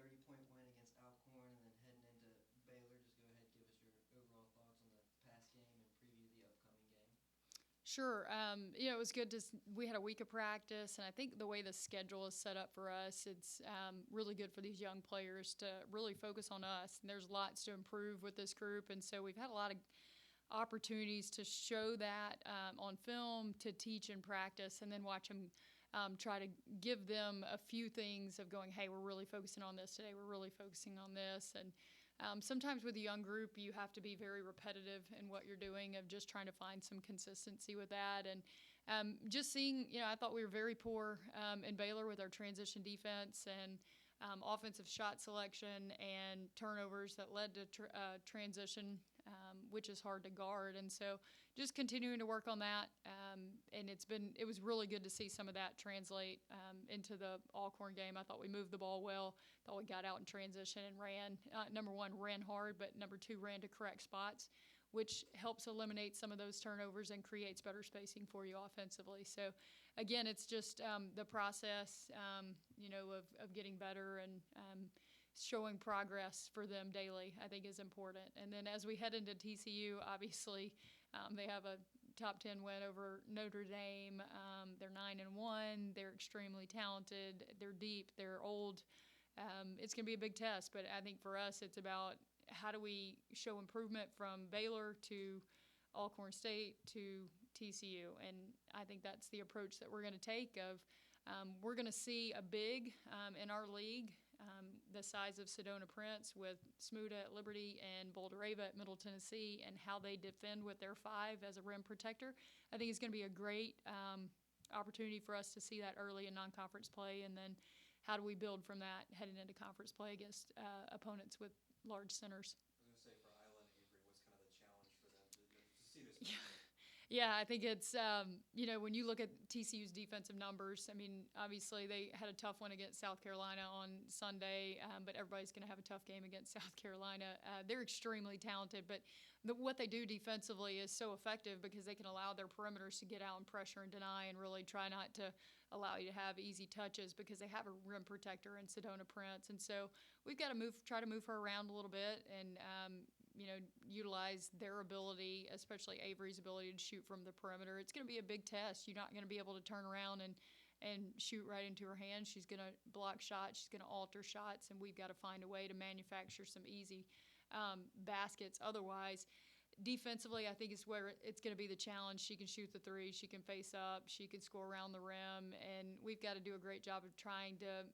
30-point win against Alcorn and then heading into Baylor. Just go ahead and give us your overall thoughts on the past game and preview the upcoming game. Sure. It was good we had a week of practice, and I think the way the schedule is set up for us, it's really good for these young players to really focus on us. And there's lots to improve with this group, and so we've had a lot of opportunities to show that on film, to teach and practice, and then watch them try to give them a few things of going, hey, we're really focusing on this today. We're really focusing on this. And sometimes with a young group, you have to be very repetitive in what you're doing of just trying to find some consistency with that. And just seeing, I thought we were very poor in Baylor with our transition defense and offensive shot selection and turnovers that led to transition, which is hard to guard. And so just continuing to work on that. And it was really good to see some of that translate into the Alcorn game. I thought we moved the ball well. Thought we got out in transition and ran. Number one, ran hard, but number two, ran to correct spots, which helps eliminate some of those turnovers and creates better spacing for you offensively. So, again, it's just the process, of getting better and showing progress for them daily, I think, is important. And then as we head into TCU, obviously, they have a top 10 win over Notre Dame. They're 9-1. They're extremely talented. They're deep. They're old. It's going to be a big test, but I think for us, it's about how do we show improvement from Baylor to Alcorn State to TCU, and I think that's the approach that we're going to take. We're going to see a big in our league, the size of Sedona Prince with Smuda at Liberty and Boulder Ava at Middle Tennessee, and how they defend with their 5 as a rim protector. I think it's going to be a great opportunity for us to see that early in non-conference play, and then how do we build from that heading into conference play against opponents with large centers. I was going to say, for Isla and Avery, what's kind of the challenge for them to see this? Yeah, I think it's, when you look at TCU's defensive numbers, I mean, obviously they had a tough one against South Carolina on Sunday, but everybody's going to have a tough game against South Carolina. They're extremely talented, but what they do defensively is so effective because they can allow their perimeters to get out and pressure and deny and really try not to allow you to have easy touches because they have a rim protector in Sedona Prince. And so we've got to try to move her around a little bit and, utilize their ability, especially Avery's ability to shoot from the perimeter. It's going to be a big test. You're not going to be able to turn around and shoot right into her hands. She's going to block shots. She's going to alter shots, and we've got to find a way to manufacture some easy baskets. Otherwise, defensively, I think is where it's going to be the challenge. She can shoot the 3. She can face up. She can score around the rim, and we've got to do a great job of trying to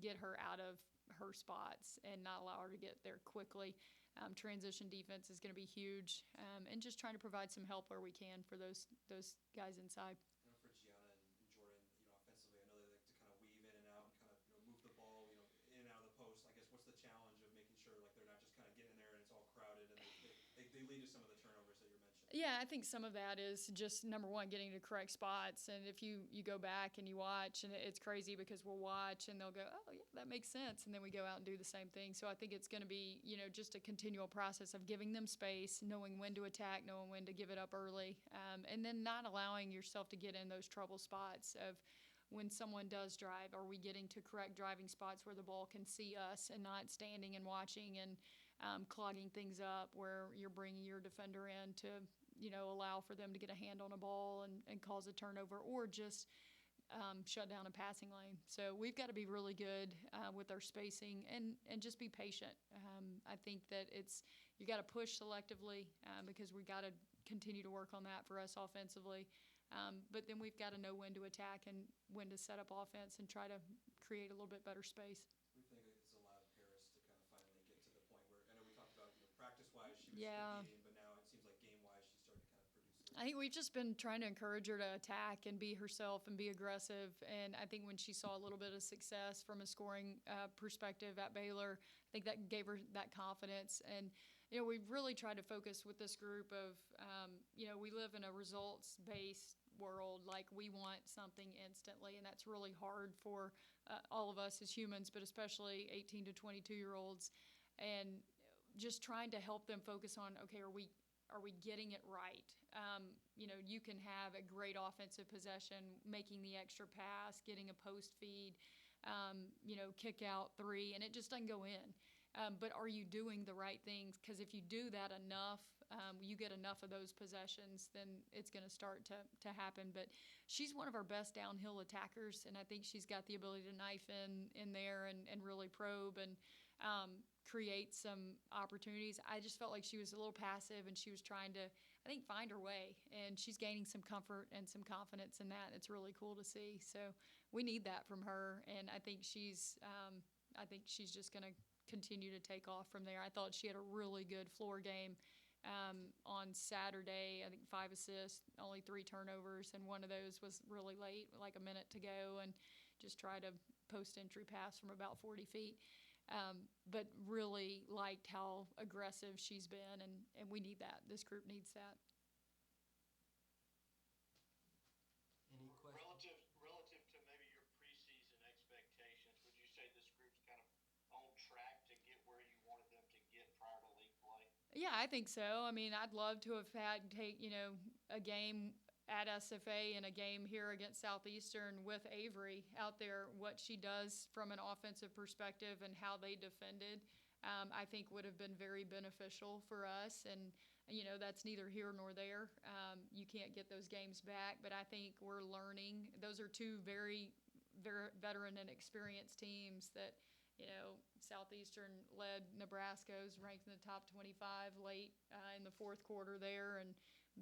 get her out of her spots and not allow her to get there quickly. Transition defense is going to be huge, and just trying to provide some help where we can for those guys inside. I know for Gianna and Jordan, offensively, I know they like to kind of weave in and out and kind of move the ball, in and out of the post. I guess what's the challenge of making sure like they're not just kind of getting in there and it's all crowded and they lead to some of the turnovers that you're mentioning? Yeah, I think some of that is just, number one, getting to correct spots. And if you go back and you watch, and it's crazy because we'll watch and they'll go, oh, yeah, that makes sense. And then we go out and do the same thing. So I think it's going to be, just a continual process of giving them space, knowing when to attack, knowing when to give it up early, and then not allowing yourself to get in those trouble spots of when someone does drive. Are we getting to correct driving spots where the ball can see us and not standing and watching and clogging things up where you're bringing your defender in to allow for them to get a hand on a ball and cause a turnover, or just shut down a passing lane. So we've got to be really good with our spacing and just be patient. I think that you got to push selectively because we got to continue to work on that for us offensively. But then we've got to know when to attack and when to set up offense and try to create a little bit better space. We think it's allowed Paris to kind of finally get to the point where, I know we talked about practice-wise she was competing, but now it seems like game-wise she's starting to kind of produce. I think we've just been trying to encourage her to attack and be herself and be aggressive. And I think when she saw a little bit of success from a scoring perspective at Baylor, I think that gave her that confidence. And, we've really tried to focus with this group of, we live in a results-based world. Like, we want something instantly, and that's really hard for all of us as humans, but especially 18 to 22-year-olds. And just trying to help them focus on, okay, are we getting it right? You can have a great offensive possession, making the extra pass, getting a post feed, kick out three, and it just doesn't go in. But are you doing the right things? Because if you do that enough, you get enough of those possessions, then it's going to start to happen. But she's one of our best downhill attackers, and I think she's got the ability to knife in there and really probe and create some opportunities. I just felt like she was a little passive, and she was trying to, I think, find her way. And she's gaining some comfort and some confidence in that. It's really cool to see. So we need that from her, and I think she's just going to continue to take off from there. I thought she had a really good floor game on Saturday. I think 5 assists, only 3 turnovers, and one of those was really late, like a minute to go, and just tried a post-entry pass from about 40 feet. But really liked how aggressive she's been, and we need that. This group needs that. Any questions? Relative to maybe your preseason expectations, would you say this group's kind of on track to get where you wanted them to get prior to league play? Yeah, I think so. I mean, I'd love to have had a game at SFA and a game here against Southeastern with Avery out there. What she does from an offensive perspective and how they defended, I think would have been very beneficial for us. And that's neither here nor there. You can't get those games back, but I think we're learning. Those are two very, very veteran and experienced teams that. Southeastern led Nebraska, was ranked in the top 25 late in the fourth quarter there, and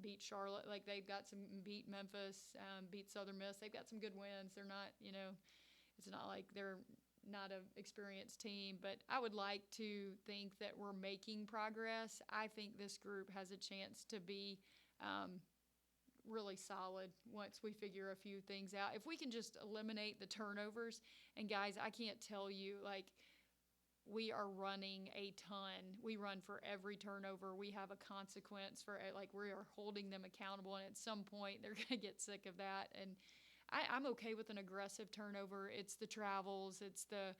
beat Charlotte. Like, they've got beat Memphis, beat Southern Miss. They've got some good wins. They're not, it's not like they're not an experienced team, but I would like to think that we're making progress. I think this group has a chance to be really solid once we figure a few things out. If we can just eliminate the turnovers, and guys, I can't tell you, like, we are running a ton. We run for every turnover. We have a consequence for it. Like, we are holding them accountable, and at some point they're going to get sick of that. And I'm okay with an aggressive turnover. It's the travels. It's the,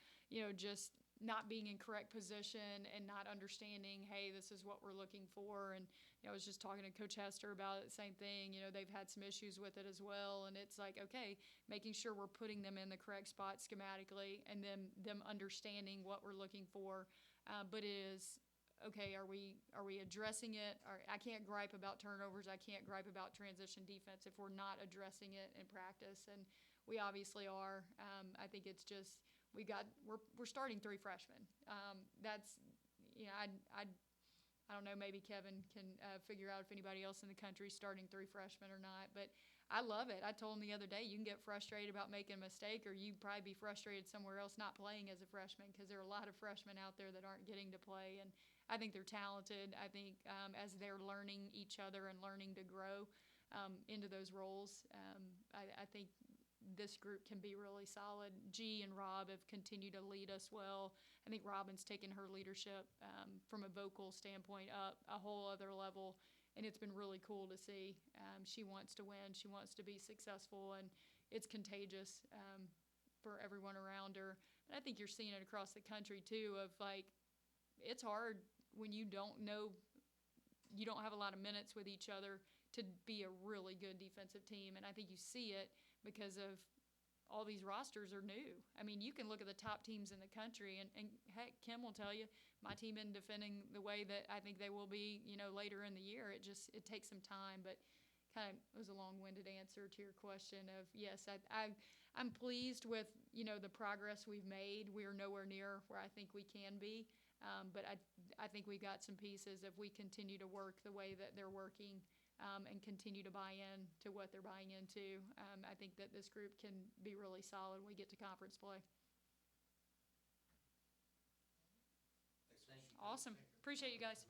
just not being in correct position and not understanding, hey, this is what we're looking for. And I was just talking to Coach Hester about it, same thing. They've had some issues with it as well. And it's like, okay, making sure we're putting them in the correct spot schematically, and then them understanding what we're looking for. But it is, okay, are we addressing it? I can't gripe about turnovers. I can't gripe about transition defense if we're not addressing it in practice. And we obviously are. I think it's just, we're starting 3 freshmen. That's, I don't know, maybe Kevin can figure out if anybody else in the country is starting 3 freshmen or not, but I love it. I told him the other day, you can get frustrated about making a mistake, or you'd probably be frustrated somewhere else not playing as a freshman, because there are a lot of freshmen out there that aren't getting to play, and I think they're talented. I think as they're learning each other and learning to grow into those roles, I think this group can be really solid. G and Rob have continued to lead us well. I think Robin's taken her leadership from a vocal standpoint up a whole other level, and it's been really cool to see. She wants to win. She wants to be successful, and it's contagious for everyone around her. And I think you're seeing it across the country, too, of, like, it's hard when you don't know, you don't have a lot of minutes with each other to be a really good defensive team. And I think you see it because of all these rosters are new. I mean, you can look at the top teams in the country, and heck, Kim will tell you, my team isn't defending the way that I think they will be, later in the year. It takes some time, but kind of it was a long-winded answer to your question of, yes, I'm pleased with, the progress we've made. We are nowhere near where I think we can be. But I think we've got some pieces if we continue to work the way that they're working, and continue to buy in to what they're buying into. I think that this group can be really solid when we get to conference play. Thanks. Awesome. Appreciate you guys.